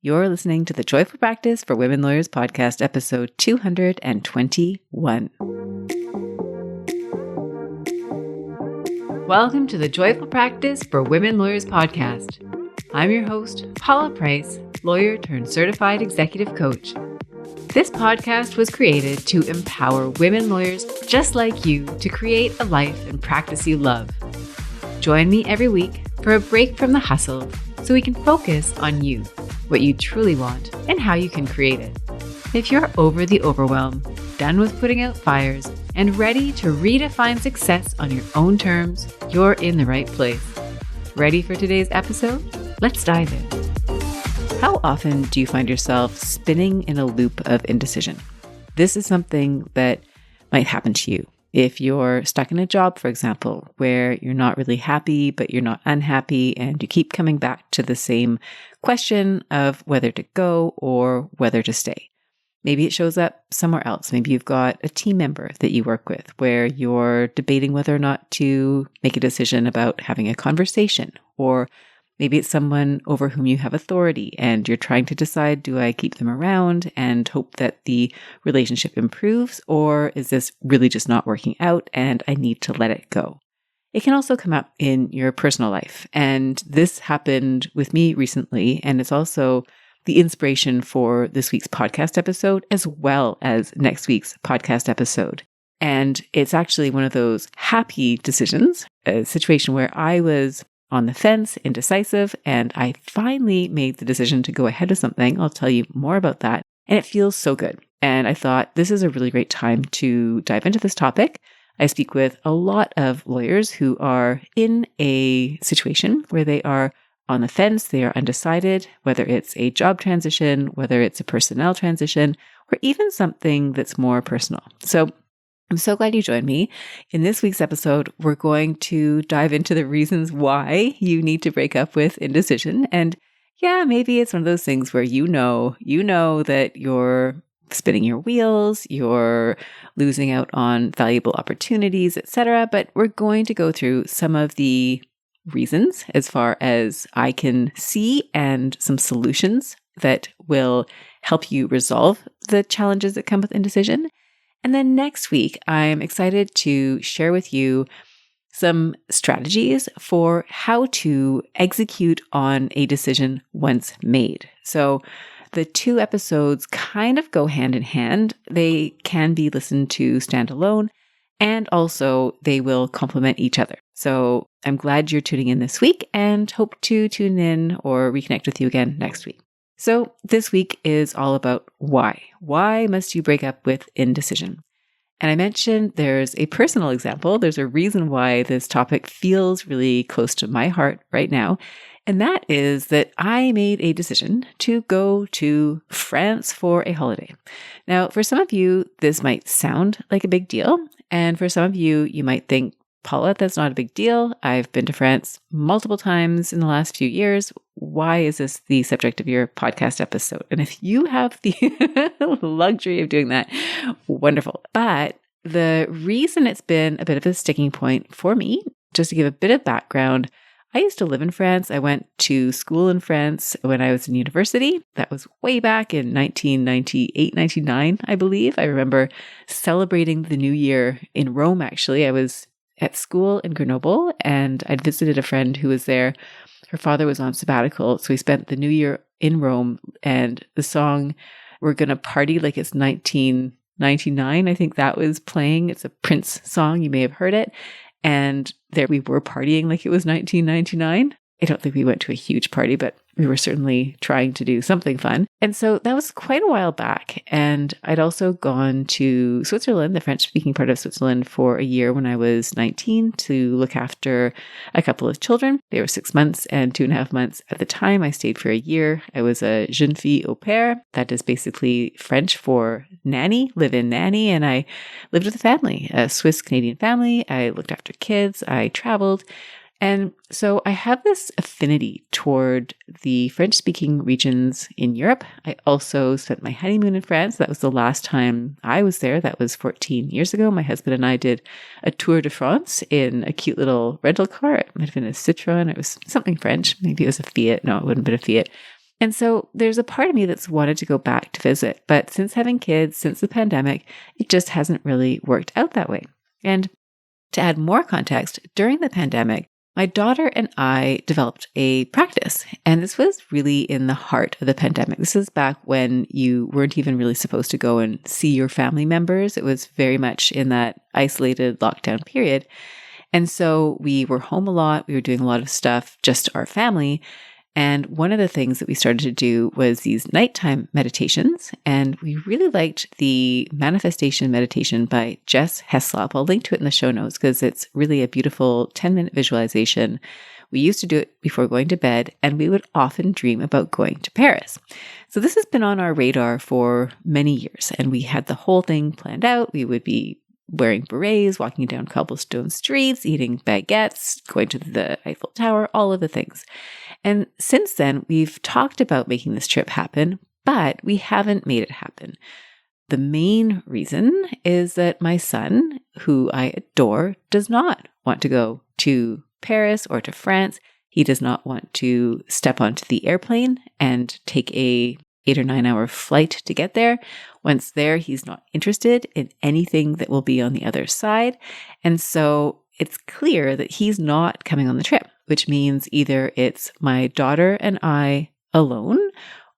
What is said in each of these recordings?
You're listening to the Joyful Practice for Women Lawyers podcast, episode 221. Welcome to the Joyful Practice for Women Lawyers podcast. I'm your host, Paula Price, lawyer turned certified executive coach. This podcast was created to empower women lawyers just like you to create a life and practice you love. Join me every week for a break from the hustle so we can focus on you, what you truly want, and how you can create it. If you're over the overwhelm, done with putting out fires, and ready to redefine success on your own terms, you're in the right place. Ready for today's episode? Let's dive in. How often do you find yourself spinning in a loop of indecision? This is something that might happen to you. If you're stuck in a job, for example, where you're not really happy, but you're not unhappy, and you keep coming back to the same question of whether to go or whether to stay. Maybe it shows up somewhere else. Maybe you've got a team member that you work with where you're debating whether or not to make a decision about having a conversation, or maybe it's someone over whom you have authority and you're trying to decide, do I keep them around and hope that the relationship improves, or is this really just not working out and I need to let it go? It can also come up in your personal life. And this happened with me recently. And it's also the inspiration for this week's podcast episode, as well as next week's podcast episode. And it's actually one of those happy decisions, a situation where I was on the fence, indecisive, and I finally made the decision to go ahead with something. I'll tell you more about that. And it feels so good. And I thought this is a really great time to dive into this topic. I speak with a lot of lawyers who are in a situation where they are on the fence, they are undecided, whether it's a job transition, whether it's a personnel transition, or even something that's more personal. So I'm so glad you joined me. In this week's episode, we're going to dive into the reasons why you need to break up with indecision. And yeah, maybe it's one of those things where you know that you're spinning your wheels, you're losing out on valuable opportunities, etc. But we're going to go through some of the reasons as far as I can see and some solutions that will help you resolve the challenges that come with indecision. And then next week, I'm excited to share with you some strategies for how to execute on a decision once made. So the two episodes kind of go hand in hand. They can be listened to standalone, and also they will complement each other. So I'm glad you're tuning in this week and hope to tune in or reconnect with you again next week. So this week is all about why. Why must you break up with indecision? And I mentioned there's a personal example. There's a reason why this topic feels really close to my heart right now. And that is that I made a decision to go to France for a holiday. Now, for some of you, this might sound like a big deal. And for some of you, you might think, Paula, that's not a big deal. I've been to France multiple times in the last few years. Why is this the subject of your podcast episode? And if you have the luxury of doing that, wonderful. But the reason it's been a bit of a sticking point for me, just to give a bit of background, I used to live in France. I went to school in France when I was in university. That was way back in 1998, 99, I believe. I remember celebrating the new year in Rome, actually. I was at school in Grenoble, and I'd visited a friend who was there. Her father was on sabbatical, so we spent the new year in Rome, and the song "We're Gonna Party Like It's 1999," I think that was playing. It's a Prince song. You may have heard it. And there we were partying like it was 1999. I don't think we went to a huge party, but we were certainly trying to do something fun. And so that was quite a while back. And I'd also gone to Switzerland, the French-speaking part of Switzerland, for a year when I was 19 to look after a couple of children. They were 6 months and 2.5 months at the time. I stayed for a year. I was a jeune fille au pair. That is basically French for nanny, live-in nanny. And I lived with a family, a Swiss-Canadian family. I looked after kids. I traveled. And so I have this affinity toward the French-speaking regions in Europe. I also spent my honeymoon in France. That was the last time I was there. That was 14 years ago. My husband and I did a tour de France in a cute little rental car. It might have been a Citroën. It was something French. Maybe it was a Fiat. No, it wouldn't have been a Fiat. And so there's a part of me that's wanted to go back to visit, but since having kids, since the pandemic, it just hasn't really worked out that way. And to add more context, during the pandemic, my daughter and I developed a practice, and this was really in the heart of the pandemic. This is back when you weren't even really supposed to go and see your family members. It was very much in that isolated lockdown period. And so we were home a lot. We were doing a lot of stuff, just our family. And one of the things that we started to do was these nighttime meditations. And we really liked the manifestation meditation by Jess Heslop. I'll link to it in the show notes because it's really a beautiful 10-minute visualization. We used to do it before going to bed, and we would often dream about going to Paris. So this has been on our radar for many years, and we had the whole thing planned out. We would be wearing berets, walking down cobblestone streets, eating baguettes, going to the Eiffel Tower, all of the things. And since then, we've talked about making this trip happen, but we haven't made it happen. The main reason is that my son, who I adore, does not want to go to Paris or to France. He does not want to step onto the airplane and take a 8 or 9 hour flight to get there. Once there, he's not interested in anything that will be on the other side. And so it's clear that he's not coming on the trip, which means either it's my daughter and I alone,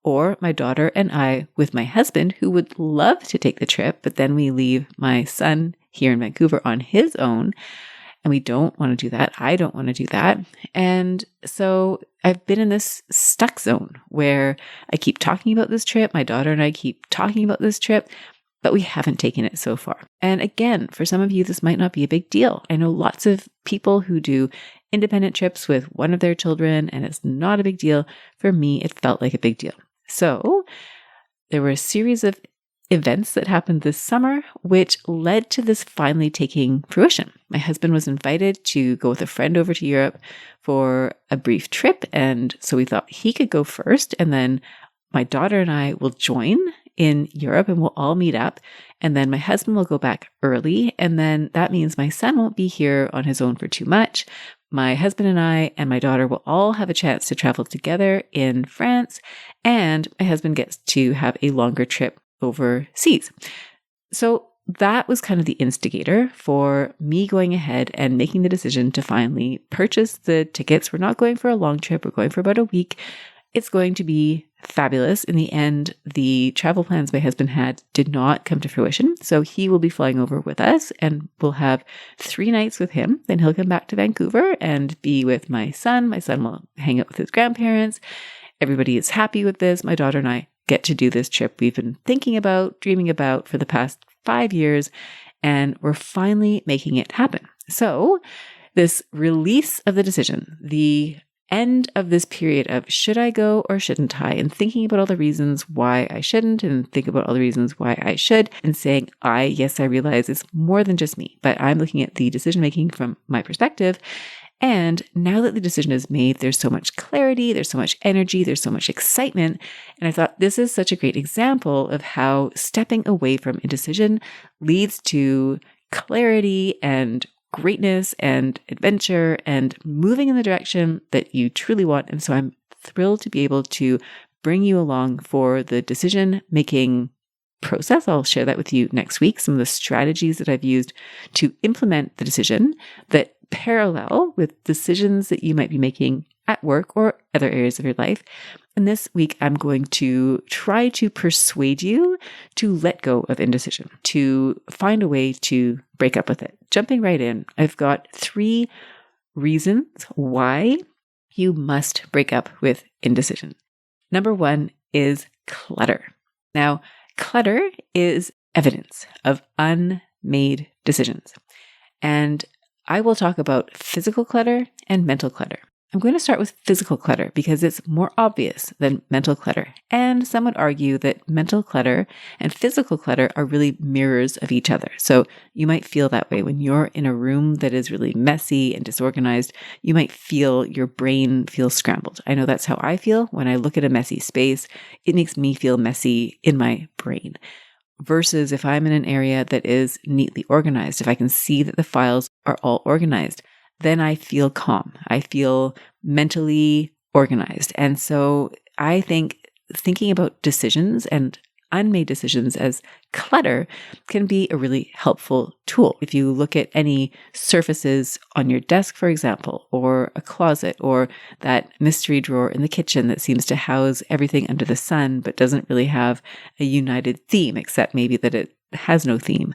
or my daughter and I with my husband, who would love to take the trip, but then we leave my son here in Vancouver on his own. And we don't want to do that. I don't want to do that. And so I've been in this stuck zone where I keep talking about this trip. My daughter and I keep talking about this trip, but we haven't taken it so far. And again, for some of you, this might not be a big deal. I know lots of people who do independent trips with one of their children, and it's not a big deal. For me, it felt like a big deal. So there were a series of events that happened this summer, which led to this finally taking fruition. My husband was invited to go with a friend over to Europe for a brief trip. And so we thought he could go first. And then my daughter and I will join in Europe and we'll all meet up. And then my husband will go back early. And then that means my son won't be here on his own for too much. My husband and I and my daughter will all have a chance to travel together in France. And my husband gets to have a longer trip overseas. So that was kind of the instigator for me going ahead and making the decision to finally purchase the tickets. We're not going for a long trip. We're going for about a week. It's going to be fabulous. In the end, the travel plans my husband had did not come to fruition. So he will be flying over with us and we'll have 3 nights with him. Then he'll come back to Vancouver and be with my son. My son will hang out with his grandparents. Everybody is happy with this. My daughter and I get to do this trip we've been thinking about, dreaming about for the past 5 years, and we're finally making it happen. So this release of the decision, the end of this period of should I go or shouldn't I, and thinking about all the reasons why I shouldn't and think about all the reasons why I should, and saying, yes, I realize it's more than just me, but I'm looking at the decision making from my perspective. And now that the decision is made, there's so much clarity, there's so much energy, there's so much excitement. And I thought this is such a great example of how stepping away from indecision leads to clarity and greatness and adventure and moving in the direction that you truly want. And so I'm thrilled to be able to bring you along for the decision-making process. I'll share that with you next week, some of the strategies that I've used to implement the decision that parallel with decisions that you might be making at work or other areas of your life. And this week, I'm going to try to persuade you to let go of indecision, to find a way to break up with it. Jumping right in, I've got 3 reasons why you must break up with indecision. Number 1 is clutter. Now, clutter is evidence of unmade decisions. And I will talk about physical clutter and mental clutter. I'm going to start with physical clutter because it's more obvious than mental clutter. And some would argue that mental clutter and physical clutter are really mirrors of each other. So you might feel that way when you're in a room that is really messy and disorganized. You might feel your brain feel scrambled. I know that's how I feel when I look at a messy space. It makes me feel messy in my brain. Versus if I'm in an area that is neatly organized, if I can see that the files are all organized, then I feel calm. I feel mentally organized. And so I think thinking about decisions and unmade decisions as clutter can be a really helpful tool. If you look at any surfaces on your desk, for example, or a closet, or that mystery drawer in the kitchen that seems to house everything under the sun, but doesn't really have a united theme, except maybe that it has no theme.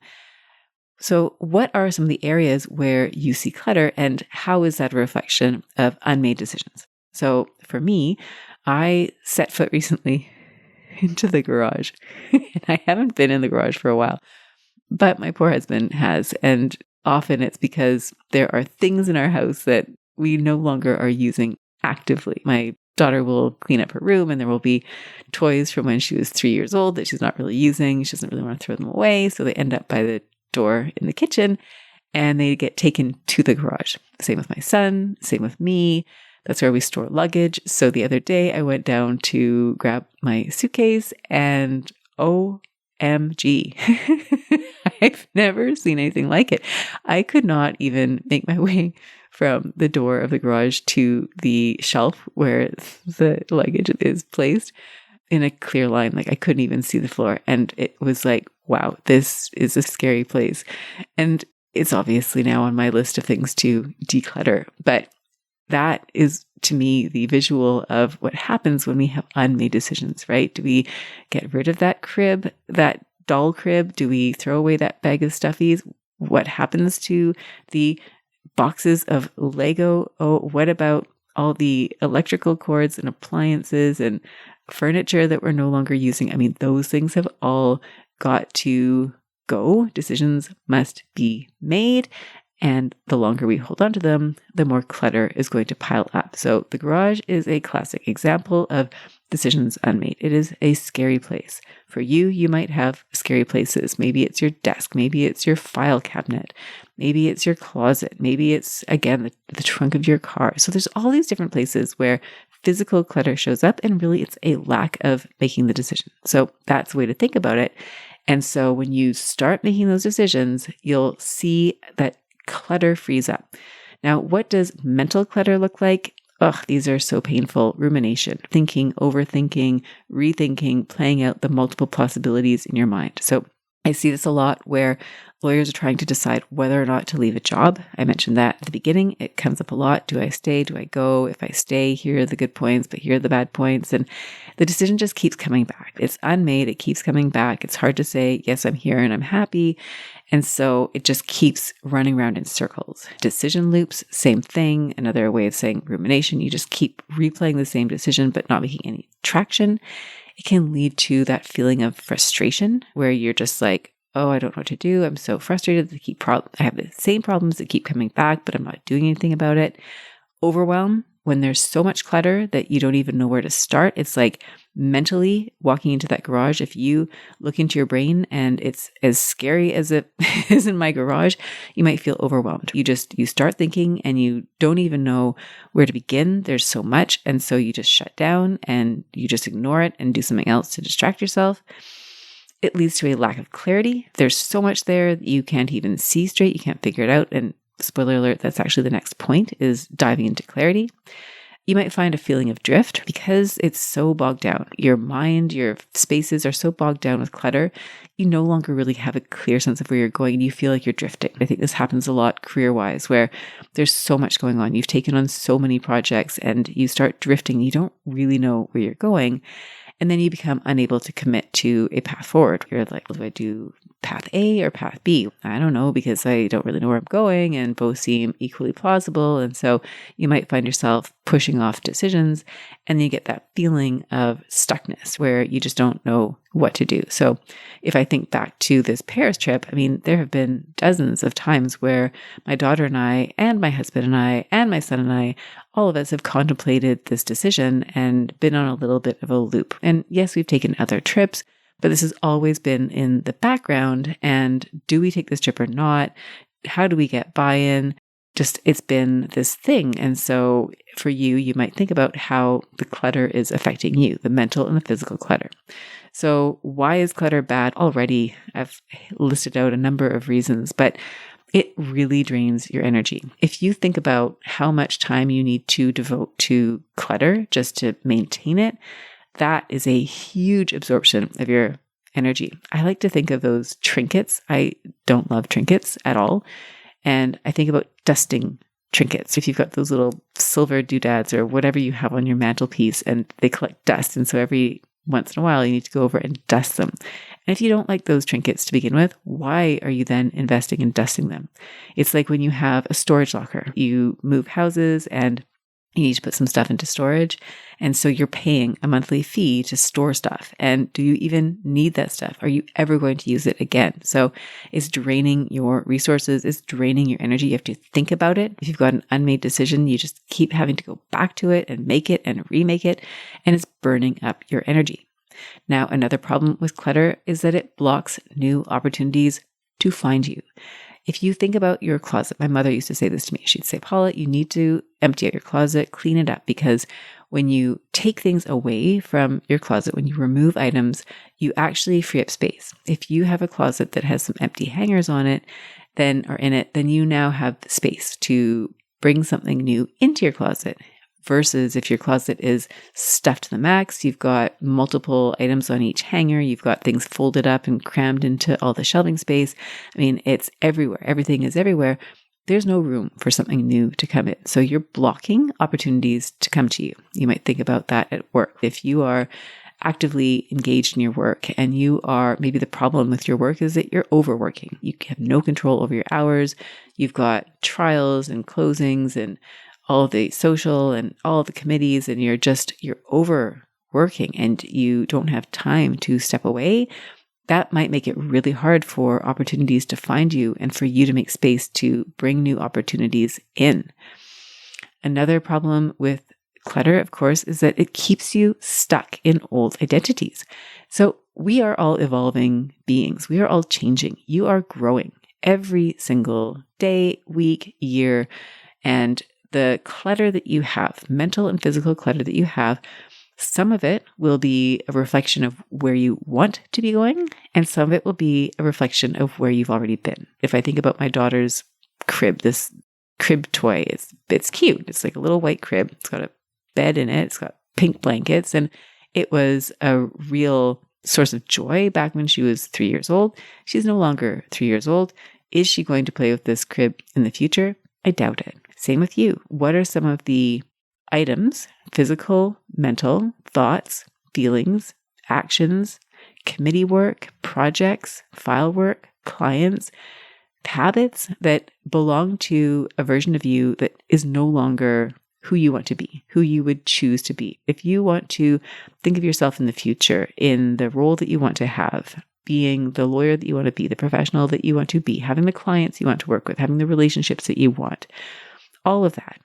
So what are some of the areas where you see clutter, and how is that a reflection of unmade decisions? So for me, I set foot recently into the garage. And I haven't been in the garage for a while, but my poor husband has. And often it's because there are things in our house that we no longer are using actively. My daughter will clean up her room and there will be toys from when she was 3 years old that she's not really using. She doesn't really want to throw them away. So they end up by the door in the kitchen and they get taken to the garage. Same with my son, same with me. That's where we store luggage. So the other day I went down to grab my suitcase and OMG, I've never seen anything like it. I could not even make my way from the door of the garage to the shelf where the luggage is placed in a clear line. Like I couldn't even see the floor. And it was like, wow, this is a scary place. And it's obviously now on my list of things to declutter. But that is, to me, the visual of what happens when we have unmade decisions, right? Do we get rid of that crib, that doll crib? Do we throw away that bag of stuffies? What happens to the boxes of Lego? Oh, what about all the electrical cords and appliances and furniture that we're no longer using? I mean, those things have all got to go. Decisions must be made. And the longer we hold on to them, the more clutter is going to pile up. So the garage is a classic example of decisions unmade. It is a scary place. For you, you might have scary places. Maybe it's your desk. Maybe it's your file cabinet. Maybe it's your closet. Maybe it's, again, the trunk of your car. So there's all these different places where physical clutter shows up, and really it's a lack of making the decision. So that's the way to think about it. And so when you start making those decisions, you'll see that clutter frees up. Now, what does mental clutter look like? These are so painful. Rumination, thinking, overthinking, rethinking, playing out the multiple possibilities in your mind. So I see this a lot where lawyers are trying to decide whether or not to leave a job. I mentioned that at the beginning. It comes up a lot. Do I stay? Do I go? If I stay, here are the good points, but here are the bad points. And the decision just keeps coming back. It's unmade. It keeps coming back. It's hard to say, yes, I'm here and I'm happy. And so it just keeps running around in circles. Decision loops, same thing. Another way of saying rumination, you just keep replaying the same decision, but not making any traction. It can lead to that feeling of frustration where you're just like, oh, I don't know what to do. I'm so frustrated. I have the same problems that keep coming back, but I'm not doing anything about it. Overwhelm, when there's so much clutter that you don't even know where to start. It's like mentally walking into that garage. If you look into your brain and it's as scary as it is in my garage, you might feel overwhelmed. You start thinking and you don't even know where to begin. There's so much. And so you just shut down and you just ignore it and do something else to distract yourself. It leads to a lack of clarity. There's so much there that you can't even see straight. You can't figure it out. And spoiler alert, that's actually the next point, is diving into clarity. You might find a feeling of drift because it's so bogged down. Your mind, your spaces are so bogged down with clutter, you no longer really have a clear sense of where you're going and you feel like you're drifting. I think this happens a lot career-wise where there's so much going on. You've taken on so many projects and you start drifting. You don't really know where you're going. And then you become unable to commit to a path forward. You're like, do I do path A or path B? I don't know because I don't really know where I'm going and both seem equally plausible. And so you might find yourself pushing off decisions and then you get that feeling of stuckness where you just don't know what to do. So if I think back to this Paris trip, I mean, there have been dozens of times where my daughter and I and my husband and I and my son and I, all of us have contemplated this decision and been on a little bit of a loop. And yes, we've taken other trips, but this has always been in the background. And do we take this trip or not? How do we get buy-in? Just, it's been this thing. And so for you, you might think about how the clutter is affecting you, the mental and the physical clutter. So why is clutter bad? Already, I've listed out a number of reasons, but it really drains your energy. If you think about how much time you need to devote to clutter just to maintain it, that is a huge absorption of your energy. I like to think of those trinkets. I don't love trinkets at all. And I think about dusting trinkets. If you've got those little silver doodads or whatever you have on your mantelpiece and they collect dust. And so every once in a while, you need to go over and dust them. And if you don't like those trinkets to begin with, why are you then investing in dusting them? It's like when you have a storage locker, you move houses and you need to put some stuff into storage. And so you're paying a monthly fee to store stuff. And do you even need that stuff? Are you ever going to use it again? So it's draining your resources. It's draining your energy. You have to think about it. If you've got an unmade decision, you just keep having to go back to it and make it and remake it. And it's burning up your energy. Now, another problem with clutter is that it blocks new opportunities to find you. If you think about your closet, my mother used to say this to me. She'd say, Paula, you need to empty out your closet, clean it up, because when you take things away from your closet, when you remove items, you actually free up space. If you have a closet that has some empty hangers on it, then you now have space to bring something new into your closet. Versus if your closet is stuffed to the max, you've got multiple items on each hanger, you've got things folded up and crammed into all the shelving space. I mean, it's everywhere. Everything is everywhere. There's no room for something new to come in. So you're blocking opportunities to come to you. You might think about that at work. If you are actively engaged in your work and maybe the problem with your work is that you're overworking. You have no control over your hours. You've got trials and closings and all the social and all the committees, and you're overworking and you don't have time to step away. That might make it really hard for opportunities to find you and for you to make space to bring new opportunities in. Another problem with clutter, of course, is that it keeps you stuck in old identities. So we are all evolving beings. We are all changing. You are growing every single day, week, year, and the clutter that you have, mental and physical clutter that you have, some of it will be a reflection of where you want to be going, and some of it will be a reflection of where you've already been. If I think about my daughter's crib, this crib toy, it's cute. It's like a little white crib. It's got a bed in it. It's got pink blankets, and it was a real source of joy back when she was 3 years old. She's no longer 3 years old. Is she going to play with this crib in the future? I doubt it. Same with you. What are some of the items, physical, mental, thoughts, feelings, actions, committee work, projects, file work, clients, habits that belong to a version of you that is no longer who you want to be, who you would choose to be? If you want to think of yourself in the future in the role that you want to have, being the lawyer that you want to be, the professional that you want to be, having the clients you want to work with, having the relationships that you want, all of that,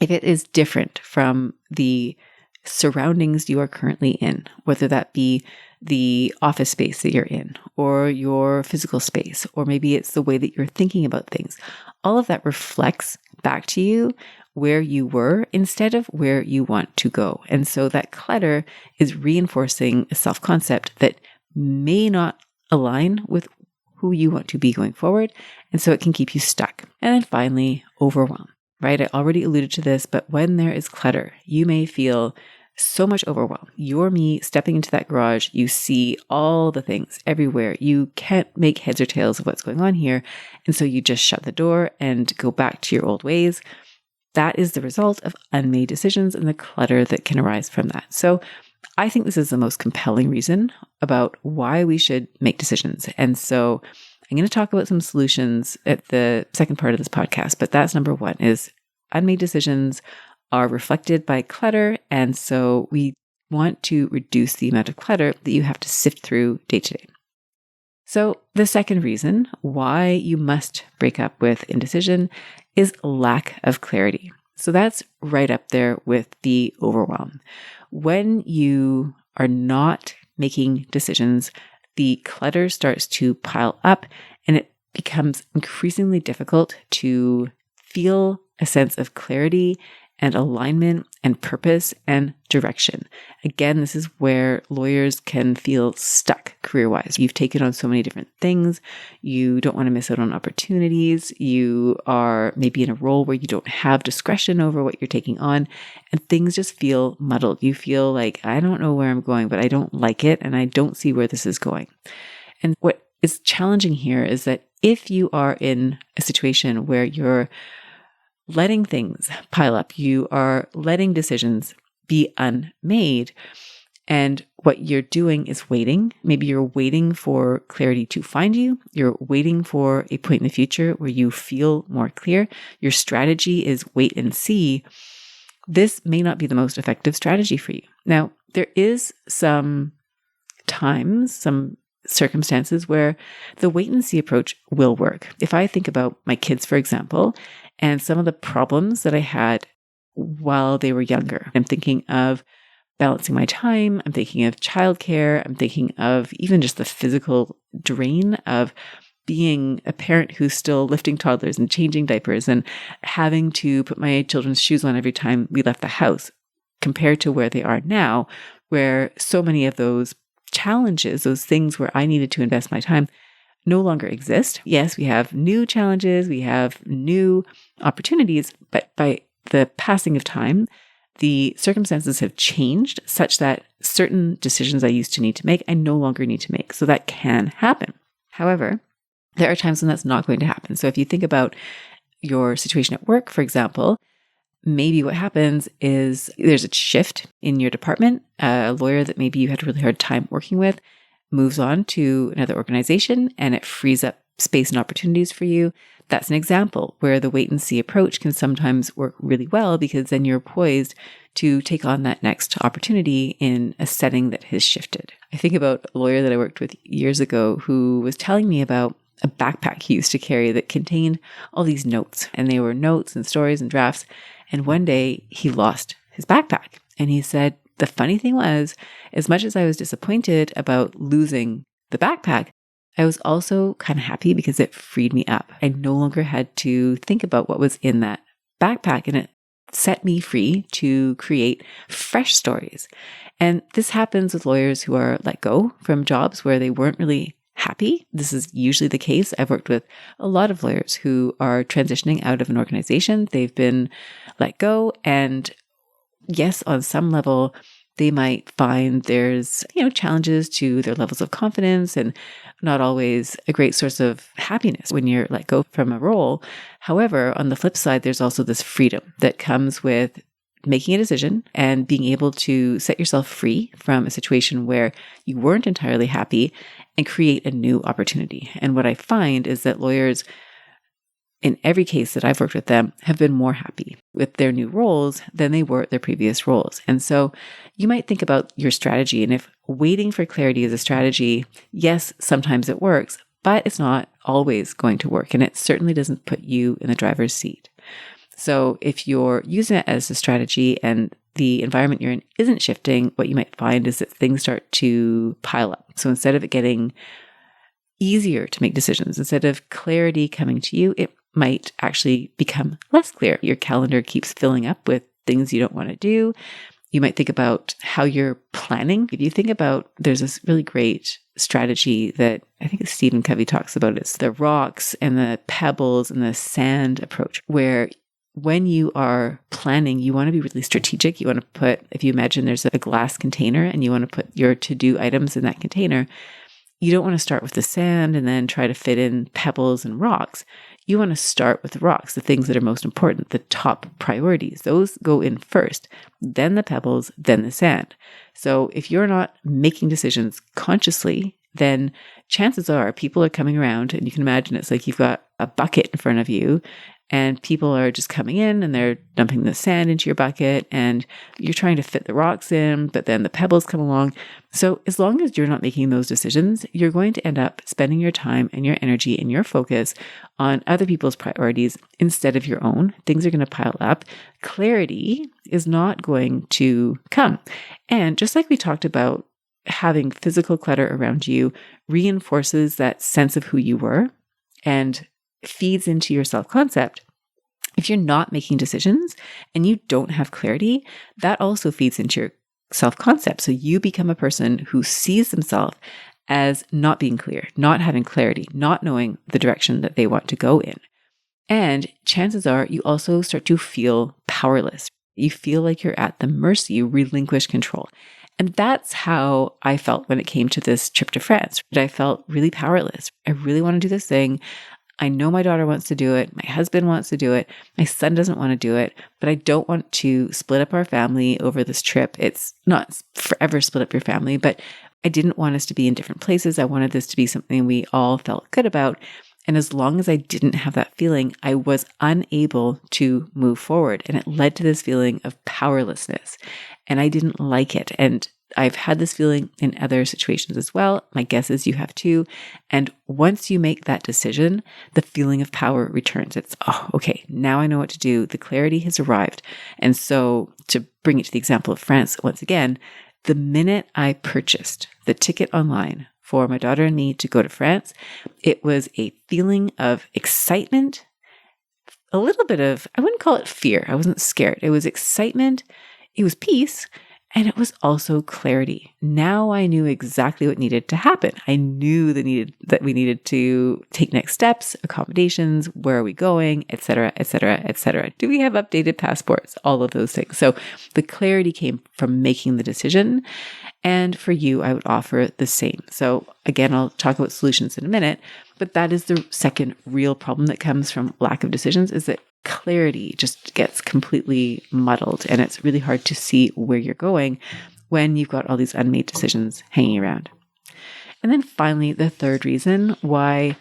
if it is different from the surroundings you are currently in, whether that be the office space that you're in or your physical space, or maybe it's the way that you're thinking about things, all of that reflects back to you where you were instead of where you want to go. And so that clutter is reinforcing a self-concept that may not align with who you want to be going forward. And so it can keep you stuck. And then finally, overwhelm. Right? I already alluded to this, but when there is clutter, you may feel so much overwhelm. You're me stepping into that garage. You see all the things everywhere. You can't make heads or tails of what's going on here. And so you just shut the door and go back to your old ways. That is the result of unmade decisions and the clutter that can arise from that. So I think this is the most compelling reason about why we should make decisions. And so I'm going to talk about some solutions at the second part of this podcast, but that's number one is unmade decisions are reflected by clutter. And so we want to reduce the amount of clutter that you have to sift through day to day. So the second reason why you must break up with indecision is lack of clarity. So that's right up there with the overwhelm. When you are not making decisions, the clutter starts to pile up and it becomes increasingly difficult to feel a sense of clarity and alignment and purpose and direction. Again, this is where lawyers can feel stuck career-wise. You've taken on so many different things. You don't want to miss out on opportunities. You are maybe in a role where you don't have discretion over what you're taking on, and things just feel muddled. You feel like, I don't know where I'm going, but I don't like it, and I don't see where this is going. And what is challenging here is that if you are in a situation where you're letting things pile up, you are letting decisions be unmade, and what you're doing is waiting. Maybe you're waiting for clarity to find you. You're waiting for a point in the future where you feel more clear. Your strategy is wait and see. This may not be the most effective strategy for you. Now, there is some times, some circumstances where the wait and see approach will work. If I think about my kids, for example, and some of the problems that I had while they were younger, I'm thinking of balancing my time. I'm thinking of childcare. I'm thinking of even just the physical drain of being a parent who's still lifting toddlers and changing diapers and having to put my children's shoes on every time we left the house, compared to where they are now, where so many of those challenges, those things where I needed to invest my time, no longer exist. Yes, we have new challenges, we have new opportunities, but by the passing of time, the circumstances have changed such that certain decisions I used to need to make, I no longer need to make. So that can happen. However, there are times when that's not going to happen. So if you think about your situation at work, for example, maybe what happens is there's a shift in your department. A lawyer that maybe you had a really hard time working with moves on to another organization, and it frees up space and opportunities for you. That's an example where the wait and see approach can sometimes work really well, because then you're poised to take on that next opportunity in a setting that has shifted. I think about a lawyer that I worked with years ago who was telling me about a backpack he used to carry that contained all these notes, and they were notes and stories and drafts. And one day he lost his backpack, and he said, the funny thing was, as much as I was disappointed about losing the backpack, I was also kind of happy because it freed me up. I no longer had to think about what was in that backpack, and it set me free to create fresh stories. And this happens with lawyers who are let go from jobs where they weren't really happy. This is usually the case. I've worked with a lot of lawyers who are transitioning out of an organization. They've been let go, and yes, on some level, they might find there's, challenges to their levels of confidence and not always a great source of happiness when you're let go from a role. However, on the flip side, there's also this freedom that comes with making a decision and being able to set yourself free from a situation where you weren't entirely happy and create a new opportunity. And what I find is that lawyers, in every case that I've worked with them, have been more happy with their new roles than they were at their previous roles. And so you might think about your strategy. And if waiting for clarity is a strategy, yes, sometimes it works, but it's not always going to work. And it certainly doesn't put you in the driver's seat. So if you're using it as a strategy and the environment you're in isn't shifting, what you might find is that things start to pile up. So instead of it getting easier to make decisions, instead of clarity coming to you, it might actually become less clear. Your calendar keeps filling up with things you don't want to do. You might think about how you're planning. If you think about, there's this really great strategy that I think Stephen Covey talks about. It's the rocks and the pebbles and the sand approach, where when you are planning, you want to be really strategic. You want to put, if you imagine there's a glass container and you want to put your to-do items in that container, you don't want to start with the sand and then try to fit in pebbles and rocks. You want to start with the rocks, the things that are most important, the top priorities. Those go in first, then the pebbles, then the sand. So if you're not making decisions consciously, then chances are people are coming around, and you can imagine it's like you've got a bucket in front of you and people are just coming in and they're dumping the sand into your bucket and you're trying to fit the rocks in, but then the pebbles come along. So as long as you're not making those decisions, you're going to end up spending your time and your energy and your focus on other people's priorities instead of your own. Things are going to pile up. Clarity is not going to come. And just like we talked about, having physical clutter around you reinforces that sense of who you were and feeds into your self-concept. If you're not making decisions and you don't have clarity, that also feeds into your self-concept. So you become a person who sees themselves as not being clear, not having clarity, not knowing the direction that they want to go in. And chances are you also start to feel powerless. You feel like you're at the mercy, you relinquish control. And that's how I felt when it came to this trip to France. I felt really powerless. I really want to do this thing. I know my daughter wants to do it. My husband wants to do it. My son doesn't want to do it, but I don't want to split up our family over this trip. It's not forever split up your family, but I didn't want us to be in different places. I wanted this to be something we all felt good about. And as long as I didn't have that feeling, I was unable to move forward. And it led to this feeling of powerlessness. And I didn't like it. And I've had this feeling in other situations as well. My guess is you have too. And once you make that decision, the feeling of power returns. It's, oh, okay, now I know what to do. The clarity has arrived. And so to bring it to the example of France once again, the minute I purchased the ticket online for my daughter and me to go to France, it was a feeling of excitement, a little bit of, I wouldn't call it fear. I wasn't scared. It was excitement. It was peace. And it was also clarity. Now I knew exactly what needed to happen. I knew that we needed to take next steps, accommodations, where are we going, et cetera, et cetera, et cetera. Do we have updated passports? All of those things. So the clarity came from making the decision. And for you, I would offer the same. So again, I'll talk about solutions in a minute, but that is the second real problem that comes from lack of decisions, is that clarity just gets completely muddled and it's really hard to see where you're going when you've got all these unmade decisions hanging around. And then finally, the third reason why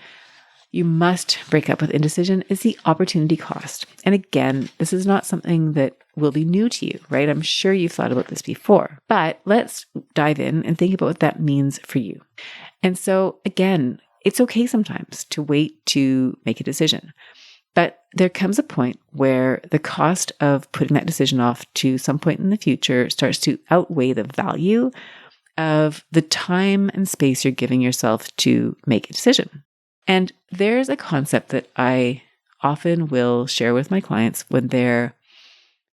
you must break up with indecision is the opportunity cost. And again, this is not something that will be new to you, right? I'm sure you've thought about this before, but let's dive in and think about what that means for you. And so again, it's okay sometimes to wait to make a decision. But there comes a point where the cost of putting that decision off to some point in the future starts to outweigh the value of the time and space you're giving yourself to make a decision. And there's a concept that I often will share with my clients when they're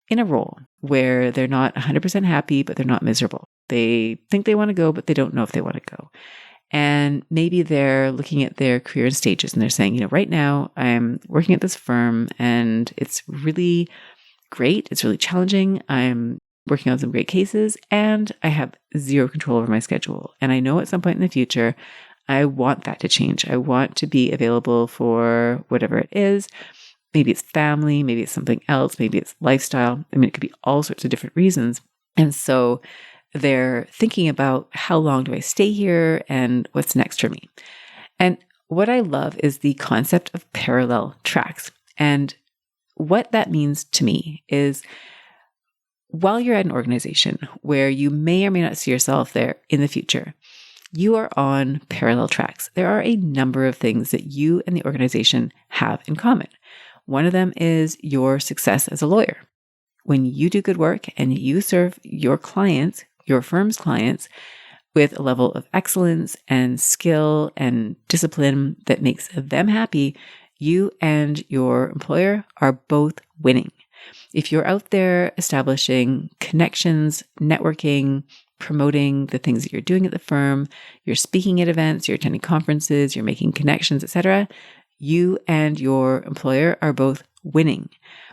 in a role where they're not 100% happy, but they're not miserable. They think they want to go, but they don't know if they want to go. And maybe they're looking at their career in stages and they're saying, right now I'm working at this firm and it's really great. It's really challenging. I'm working on some great cases and I have zero control over my schedule. And I know at some point in the future, I want that to change. I want to be available for whatever it is. Maybe it's family, maybe it's something else, maybe it's lifestyle. I mean, it could be all sorts of different reasons. And so they're thinking about how long do I stay here and what's next for me. And what I love is the concept of parallel tracks. And what that means to me is while you're at an organization where you may or may not see yourself there in the future, you are on parallel tracks. There are a number of things that you and the organization have in common. One of them is your success as a lawyer. When you do good work and you serve your clients, your firm's clients, with a level of excellence and skill and discipline that makes them happy, you and your employer are both winning. If you're out there establishing connections, networking, promoting the things that you're doing at the firm, you're speaking at events, you're attending conferences, you're making connections, etc., you and your employer are both winning.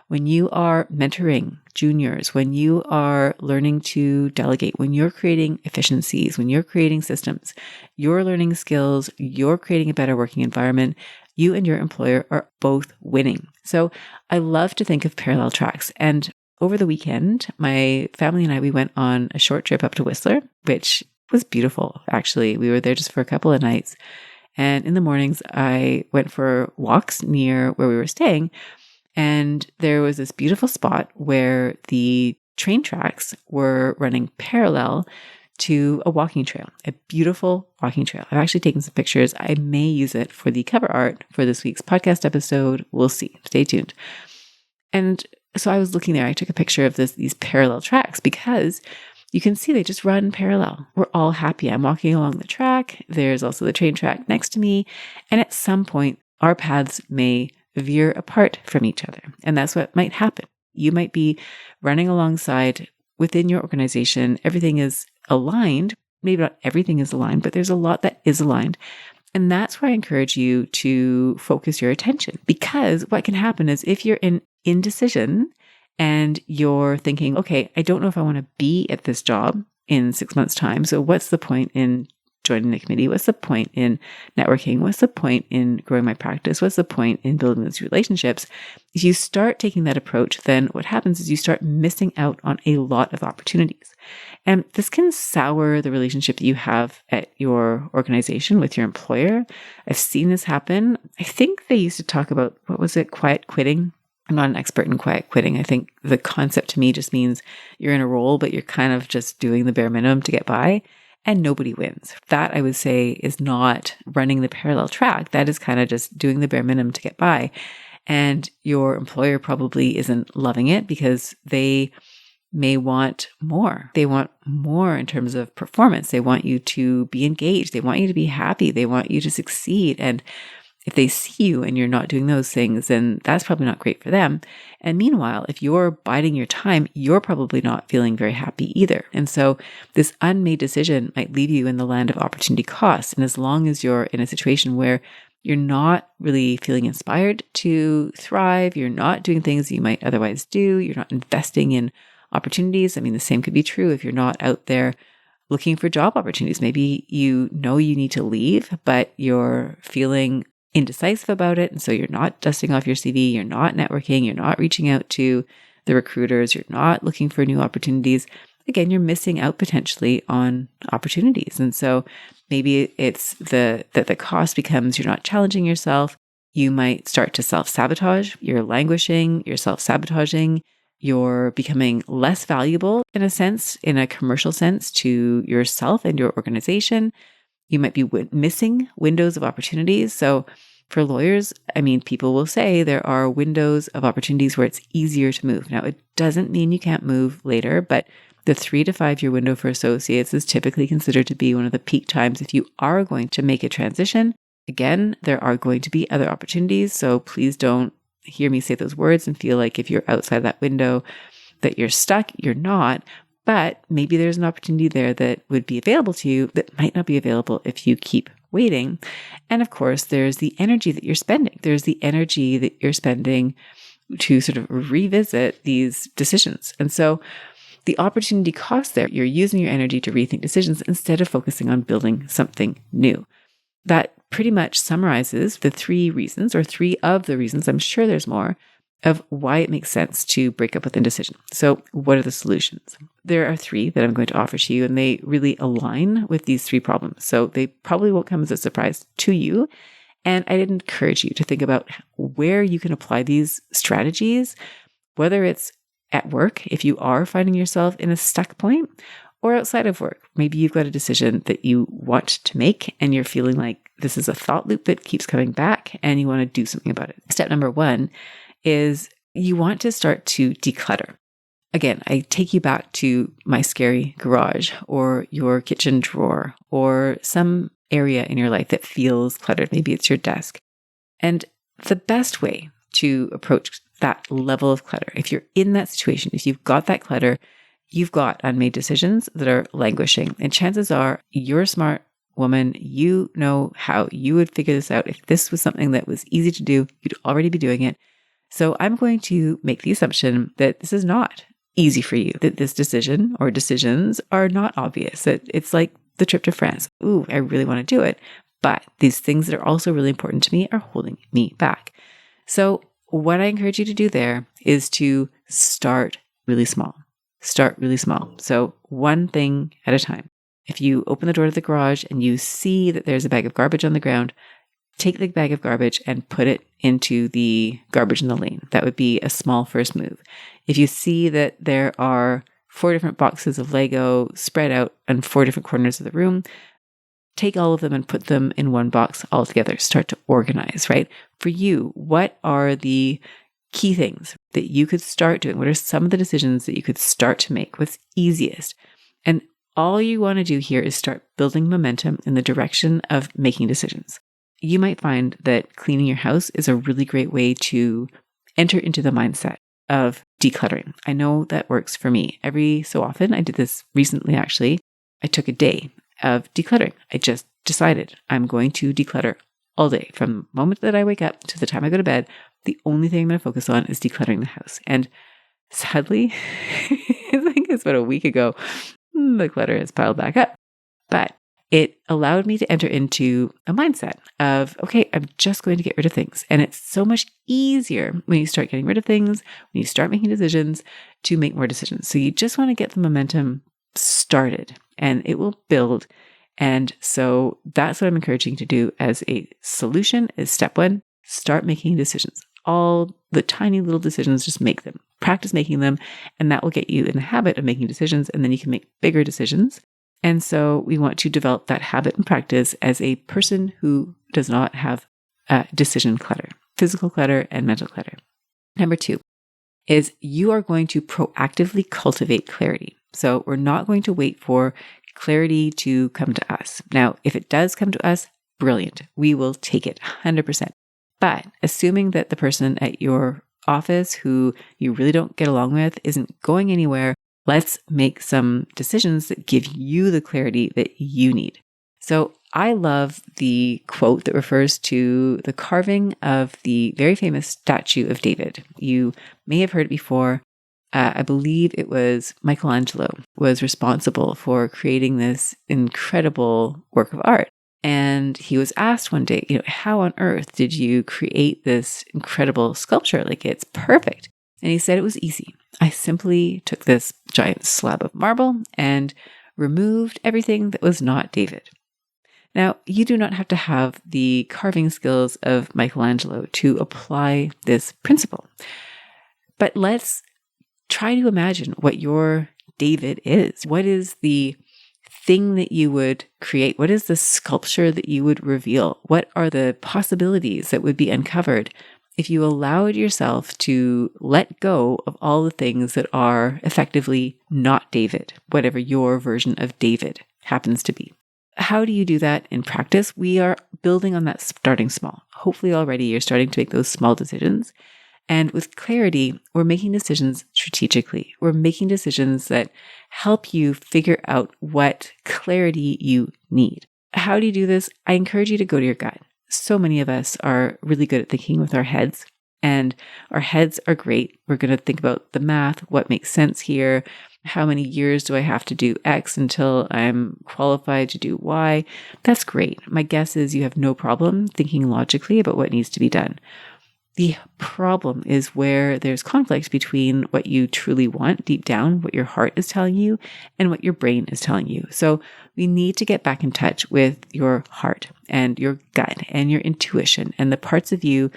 When you are mentoring juniors, when you are learning to delegate, when you're creating efficiencies, when you're creating systems, you're learning skills, you're creating a better working environment, you and your employer are both winning. So I love to think of parallel tracks. And over the weekend, my family and I, we went on a short trip up to Whistler, which was beautiful, actually. We were there just for a couple of nights. And in the mornings, I went for walks near where we were staying. And there was this beautiful spot where the train tracks were running parallel to a walking trail, a beautiful walking trail. I've actually taken some pictures. I may use it for the cover art for this week's podcast episode. We'll see. Stay tuned. And so I was looking there. I took a picture of these parallel tracks because you can see they just run parallel. We're all happy. I'm walking along the track. There's also the train track next to me. And at some point, our paths may veer apart from each other. And that's what might happen. You might be running alongside within your organization. Everything is aligned. Maybe not everything is aligned, but there's a lot that is aligned. And that's why I encourage you to focus your attention, because what can happen is if you're in indecision and you're thinking, okay, I don't know if I want to be at this job in 6 months' time. So what's the point in joining the committee? What's the point in networking? What's the point in growing my practice? What's the point in building these relationships? If you start taking that approach, then what happens is you start missing out on a lot of opportunities. And this can sour the relationship that you have at your organization with your employer. I've seen this happen. I think they used to talk about, what was it, quiet quitting? I'm not an expert in quiet quitting. I think the concept to me just means you're in a role, but you're kind of just doing the bare minimum to get by. And nobody wins. That, I would say, is not running the parallel track. That is kind of just doing the bare minimum to get by. And your employer probably isn't loving it because they may want more. They want more in terms of performance. They want you to be engaged. They want you to be happy. They want you to succeed. And if they see you and you're not doing those things, then that's probably not great for them. And meanwhile, if you're biding your time, you're probably not feeling very happy either. And so this unmade decision might leave you in the land of opportunity cost. And as long as you're in a situation where you're not really feeling inspired to thrive, you're not doing things that you might otherwise do, you're not investing in opportunities. I mean, the same could be true if you're not out there looking for job opportunities. Maybe you know you need to leave, but you're feeling indecisive about it. And so you're not dusting off your CV, you're not networking, you're not reaching out to the recruiters, you're not looking for new opportunities. Again, you're missing out potentially on opportunities. And so maybe it's that the cost becomes you're not challenging yourself. You might start to self-sabotage. You're languishing, you're self-sabotaging. You're becoming less valuable in a sense, in a commercial sense, to yourself and your organization. You might be missing windows of opportunities. So for lawyers, I mean, people will say there are windows of opportunities where it's easier to move. Now, it doesn't mean you can't move later, but the 3 to 5 year window for associates is typically considered to be one of the peak times if you are going to make a transition. Again, there are going to be other opportunities. So please don't hear me say those words and feel like if you're outside that window that you're stuck. You're not. But maybe there's an opportunity there that would be available to you that might not be available if you keep waiting. And of course, there's the energy that you're spending. There's the energy that you're spending to sort of revisit these decisions. And so the opportunity cost there, you're using your energy to rethink decisions instead of focusing on building something new. That pretty much summarizes the 3 reasons, or 3 of the reasons, I'm sure there's more, of why it makes sense to break up with indecision. So what are the solutions? There are 3 that I'm going to offer to you, and they really align with these 3 problems. So they probably won't come as a surprise to you. And I'd encourage you to think about where you can apply these strategies, whether it's at work, if you are finding yourself in a stuck point, or outside of work. Maybe you've got a decision that you want to make and you're feeling like this is a thought loop that keeps coming back and you want to do something about it. Step number 1 is you want to start to declutter. Again, I take you back to my scary garage or your kitchen drawer or some area in your life that feels cluttered. Maybe it's your desk. And the best way to approach that level of clutter, if you're in that situation, if you've got that clutter, you've got unmade decisions that are languishing. And chances are you're a smart woman. You know how you would figure this out. If this was something that was easy to do, you'd already be doing it. So I'm going to make the assumption that this is not easy for you, that this decision or decisions are not obvious, that it's like the trip to France. Ooh, I really want to do it. But these things that are also really important to me are holding me back. So what I encourage you to do there is to start really small. Start really small. So one thing at a time. If you open the door to the garage and you see that there's a bag of garbage on the ground, take the bag of garbage and put it into the garbage in the lane. That would be a small first move. If you see that there are 4 different boxes of Lego spread out on 4 different corners of the room, take all of them and put them in one box all together. Start to organize, right? For you, what are the key things that you could start doing? What are some of the decisions that you could start to make? What's easiest? And all you want to do here is start building momentum in the direction of making decisions. you might find that cleaning your house is a really great way to enter into the mindset of decluttering. I know that works for me. Every so often, I did this recently actually. I took a day of decluttering. I just decided I'm going to declutter all day. From the moment that I wake up to the time I go to bed, the only thing I'm going to focus on is decluttering the house. And sadly, I think it's about a week ago, the clutter has piled back up. But it allowed me to enter into a mindset of, okay, I'm just going to get rid of things. And it's so much easier when you start getting rid of things, when you start making decisions, to make more decisions. So you just want to get the momentum started and it will build. And so that's what I'm encouraging you to do as a solution is step one, start making decisions. All the tiny little decisions, just make them. Practice making them, and that will get you in the habit of making decisions, and then you can make bigger decisions. And so we want to develop that habit and practice as a person who does not have decision clutter, physical clutter and mental clutter. Number 2 is you are going to proactively cultivate clarity. So we're not going to wait for clarity to come to us. Now, if it does come to us, brilliant. We will take it 100%. But assuming that the person at your office who you really don't get along with isn't going anywhere, let's make some decisions that give you the clarity that you need. So I love the quote that refers to the carving of the very famous statue of David. You may have heard it before. I believe it was Michelangelo was responsible for creating this incredible work of art. And he was asked one day, how on earth did you create this incredible sculpture? Like, it's perfect. And he said it was easy. I simply took this giant slab of marble and removed everything that was not David. Now, you do not have to have the carving skills of Michelangelo to apply this principle. But let's try to imagine what your David is. What is the thing that you would create? What is the sculpture that you would reveal? What are the possibilities that would be uncovered if you allowed yourself to let go of all the things that are effectively not David, whatever your version of David happens to be? How do you do that in practice? We are building on that starting small. Hopefully already you're starting to make those small decisions. And with clarity, we're making decisions strategically. We're making decisions that help you figure out what clarity you need. How do you do this? I encourage you to go to your gut. So many of us are really good at thinking with our heads, and our heads are great. We're going to think about the math, what makes sense here, how many years do I have to do X until I'm qualified to do Y. That's great. My guess is you have no problem thinking logically about what needs to be done. The problem is where there's conflict between what you truly want deep down, what your heart is telling you, and what your brain is telling you. So we need to get back in touch with your heart and your gut and your intuition and the parts of you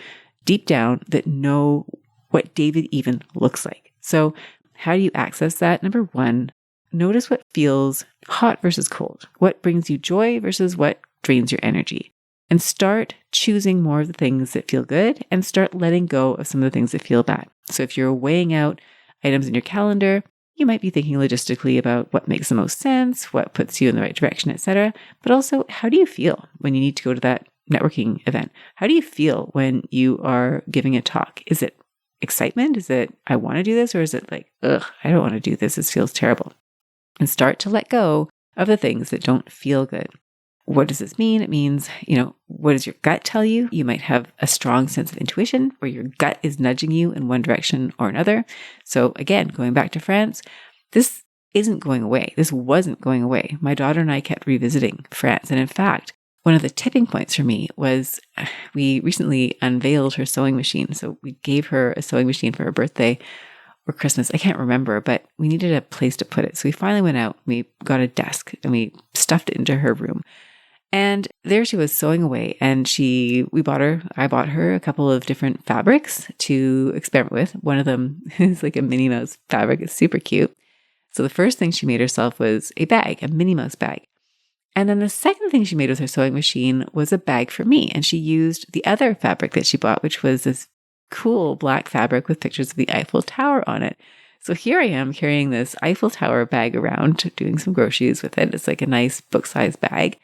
deep down that know what David even looks like. So how do you access that? Number 1, notice what feels hot versus cold. What brings you joy versus what drains your energy. And start choosing more of the things that feel good and start letting go of some of the things that feel bad. So if you're weighing out items in your calendar, you might be thinking logistically about what makes the most sense, what puts you in the right direction, etc. But also, how do you feel when you need to go to that networking event? How do you feel when you are giving a talk? Is it excitement? Is it, I want to do this? Or is it like, ugh, I don't want to do this. This feels terrible. And start to let go of the things that don't feel good. What does this mean? It means, what does your gut tell you? You might have a strong sense of intuition where your gut is nudging you in one direction or another. So again, going back to France, this isn't going away. This wasn't going away. My daughter and I kept revisiting France. And in fact, one of the tipping points for me was we recently unveiled her sewing machine. So we gave her a sewing machine for her birthday or Christmas. I can't remember, but we needed a place to put it. So we finally went out, we got a desk and we stuffed it into her room. And there she was sewing away, and I bought her a couple of different fabrics to experiment with. One of them is like a Minnie Mouse fabric. It's super cute. So the first thing she made herself was a bag, a Minnie Mouse bag. And then the second thing she made with her sewing machine was a bag for me. And she used the other fabric that she bought, which was this cool black fabric with pictures of the Eiffel Tower on it. So here I am carrying this Eiffel Tower bag around, doing some groceries with it. It's like a nice book-sized bag.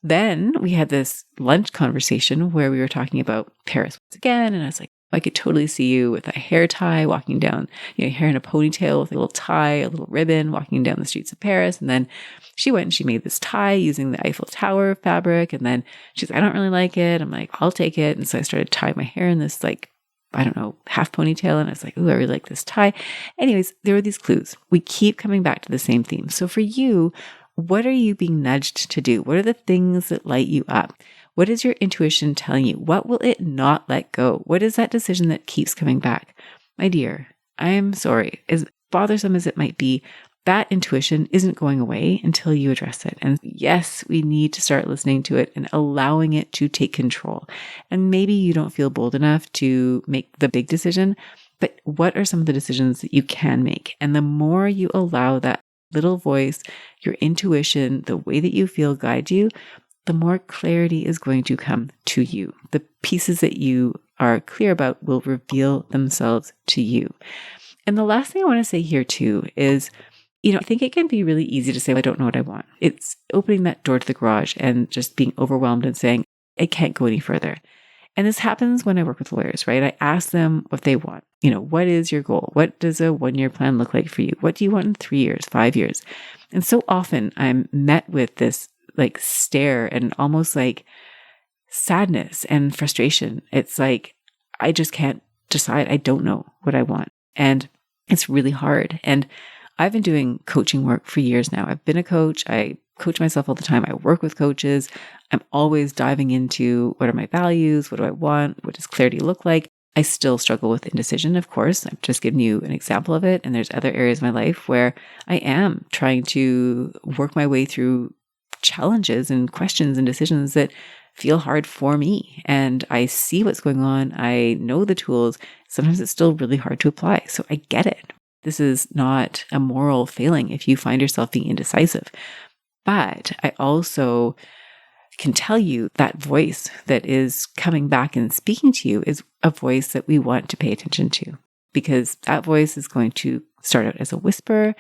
Then we had this lunch conversation where we were talking about Paris once again. And I was like, I could totally see you with a hair tie walking down, hair in a ponytail with a little tie, a little ribbon, walking down the streets of Paris. And then she went and she made this tie using the Eiffel Tower fabric. And then she's like, I don't really like it. I'm like, I'll take it. And so I started tying my hair in this, like, I don't know, half ponytail. And I was like, ooh, I really like this tie. Anyways, there were these clues. We keep coming back to the same theme. So for you, what are you being nudged to do? What are the things that light you up? What is your intuition telling you? What will it not let go? What is that decision that keeps coming back? My dear, I am sorry. As bothersome as it might be, that intuition isn't going away until you address it. And yes, we need to start listening to it and allowing it to take control. And maybe you don't feel bold enough to make the big decision, but what are some of the decisions that you can make? And the more you allow that little voice, your intuition, the way that you feel guide you, the more clarity is going to come to you. The pieces that you are clear about will reveal themselves to you. And the last thing I want to say here too is, I think it can be really easy to say, I don't know what I want. It's opening that door to the garage and just being overwhelmed and saying, I can't go any further. And this happens when I work with lawyers, right? I ask them what they want. What is your goal? What does a 1-year plan look like for you? What do you want in 3 years, 5 years? And so often I'm met with this like stare and almost like sadness and frustration. It's like, I just can't decide. I don't know what I want. And it's really hard. And I've been doing coaching work for years now. I've been a coach. I coach myself all the time. I work with coaches. I'm always diving into what are my values? What do I want? What does clarity look like? I still struggle with indecision, of course. I've just given you an example of it. And there's other areas of my life where I am trying to work my way through challenges and questions and decisions that feel hard for me. And I see what's going on. I know the tools. Sometimes it's still really hard to apply. So I get it. This is not a moral failing if you find yourself being indecisive. But I also can tell you that voice that is coming back and speaking to you is a voice that we want to pay attention to, because that voice is going to start out as a whisper,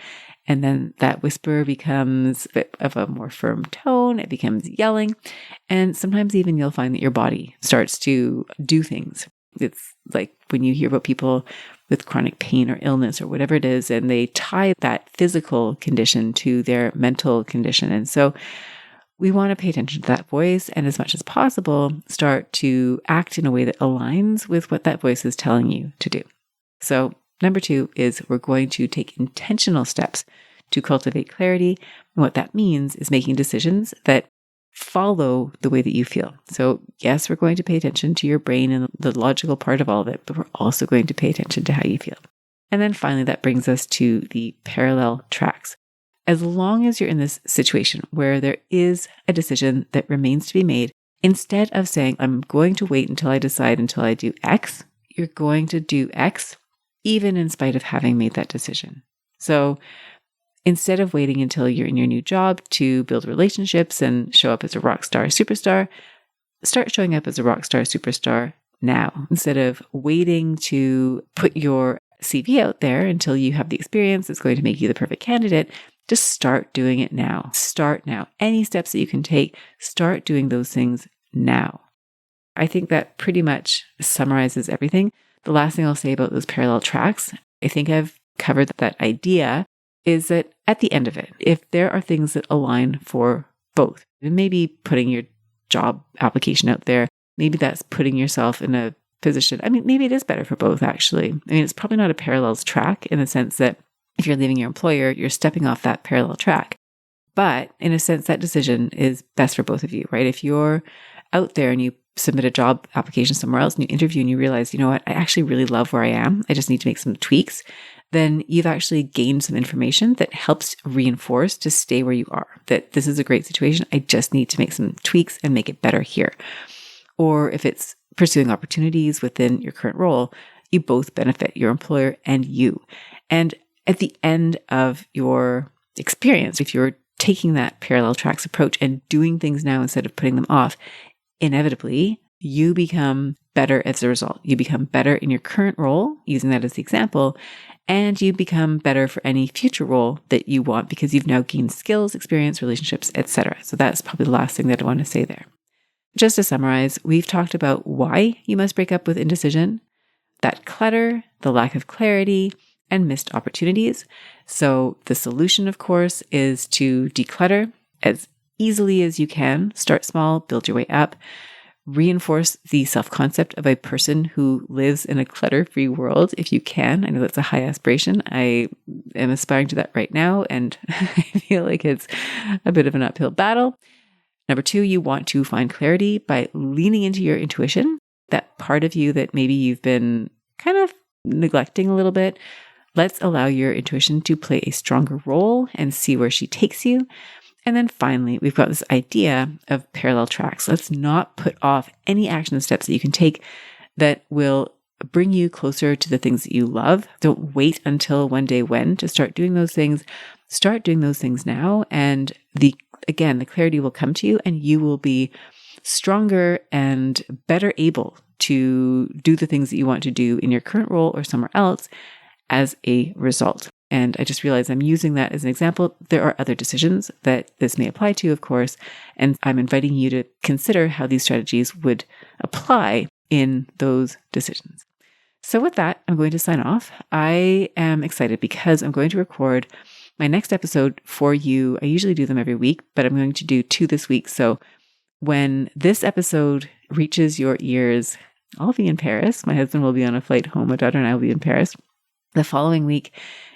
and then that whisper becomes a bit of a more firm tone. It becomes yelling. And sometimes even you'll find that your body starts to do things. It's like when you hear about people with chronic pain or illness or whatever it is, and they tie that physical condition to their mental condition. And so we want to pay attention to that voice and, as much as possible, start to act in a way that aligns with what that voice is telling you to do. So number 2 is we're going to take intentional steps to cultivate clarity. And what that means is making decisions that follow the way that you feel. So yes, we're going to pay attention to your brain and the logical part of all of it, but we're also going to pay attention to how you feel. And then finally, that brings us to the parallel tracks. As long as you're in this situation where there is a decision that remains to be made, instead of saying, I'm going to wait until I decide until I do X, you're going to do X, even in spite of having made that decision. So instead of waiting until you're in your new job to build relationships and show up as a rock star superstar, start showing up as a rock star superstar now. Instead of waiting to put your CV out there until you have the experience that's going to make you the perfect candidate, just start doing it now. Start now. Any steps that you can take, start doing those things now. I think that pretty much summarizes everything. The last thing I'll say about those parallel tracks, I think I've covered that idea, is that at the end of it, if there are things that align for both, and maybe putting your job application out there, maybe that's putting yourself in a position. I mean, maybe it is better for both, actually. I mean, it's probably not a parallels track in the sense that if you're leaving your employer, you're stepping off that parallel track. But in a sense, that decision is best for both of you, right? If you're out there and you submit a job application somewhere else and you interview and you realize, you know what, I actually really love where I am. I just need to make some tweaks. Then you've actually gained some information that helps reinforce to stay where you are, that this is a great situation. I just need to make some tweaks and make it better here. Or if it's pursuing opportunities within your current role, you both benefit, your employer and you. And at the end of your experience, if you're taking that parallel tracks approach and doing things now instead of putting them off, inevitably you become better as a result. You become better in your current role, using that as the example, and you become better for any future role that you want because you've now gained skills, experience, relationships, etc. So that's probably the last thing that I want to say there. Just to summarize, we've talked about why you must break up with indecision, that clutter, the lack of clarity, and missed opportunities. So the solution, of course, is to declutter as easily as you can. Start small, build your way up. Reinforce the self-concept of a person who lives in a clutter-free world if you can. I know that's a high aspiration. I am aspiring to that right now, and I feel like it's a bit of an uphill battle. Number 2, you want to find clarity by leaning into your intuition, that part of you that maybe you've been kind of neglecting a little bit. Let's allow your intuition to play a stronger role and see where she takes you. And then finally, we've got this idea of parallel tracks. Let's not put off any action steps that you can take that will bring you closer to the things that you love. Don't wait until one day when to start doing those things. Start doing those things now. And the clarity will come to you, and you will be stronger and better able to do the things that you want to do in your current role or somewhere else as a result. And I just realized I'm using that as an example. There are other decisions that this may apply to, of course, and I'm inviting you to consider how these strategies would apply in those decisions. So with that, I'm going to sign off. I am excited because I'm going to record my next episode for you. I usually do them every week, but I'm going to do 2 this week. So when this episode reaches your ears, I'll be in Paris. My husband will be on a flight home. My daughter and I will be in Paris. The following week,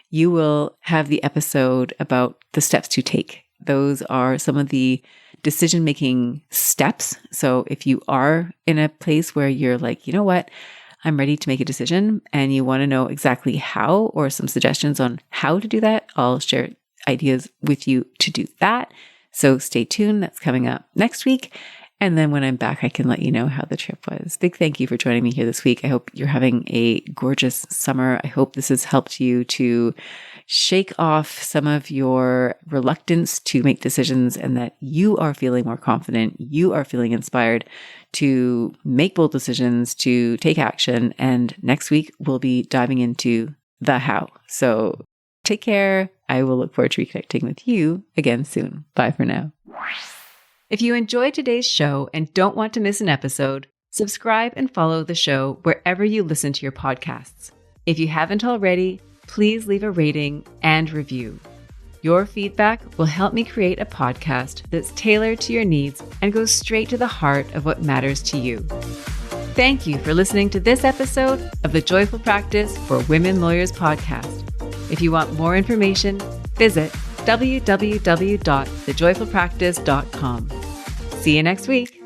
you will have the episode about the steps to take. Those are some of the decision-making steps. So if you are in a place where you're like, you know what, I'm ready to make a decision, and you want to know exactly how or some suggestions on how to do that, I'll share ideas with you to do that. So stay tuned. That's coming up next week. And then when I'm back, I can let you know how the trip was. Big thank you for joining me here this week. I hope you're having a gorgeous summer. I hope this has helped you to shake off some of your reluctance to make decisions, and that you are feeling more confident. You are feeling inspired to make bold decisions, to take action. And next week, we'll be diving into the how. So take care. I will look forward to reconnecting with you again soon. Bye for now. If you enjoyed today's show and don't want to miss an episode, subscribe and follow the show wherever you listen to your podcasts. If you haven't already, please leave a rating and review. Your feedback will help me create a podcast that's tailored to your needs and goes straight to the heart of what matters to you. Thank you for listening to this episode of the Joyful Practice for Women Lawyers podcast. If you want more information, visit www.thejoyfulpractice.com. See you next week.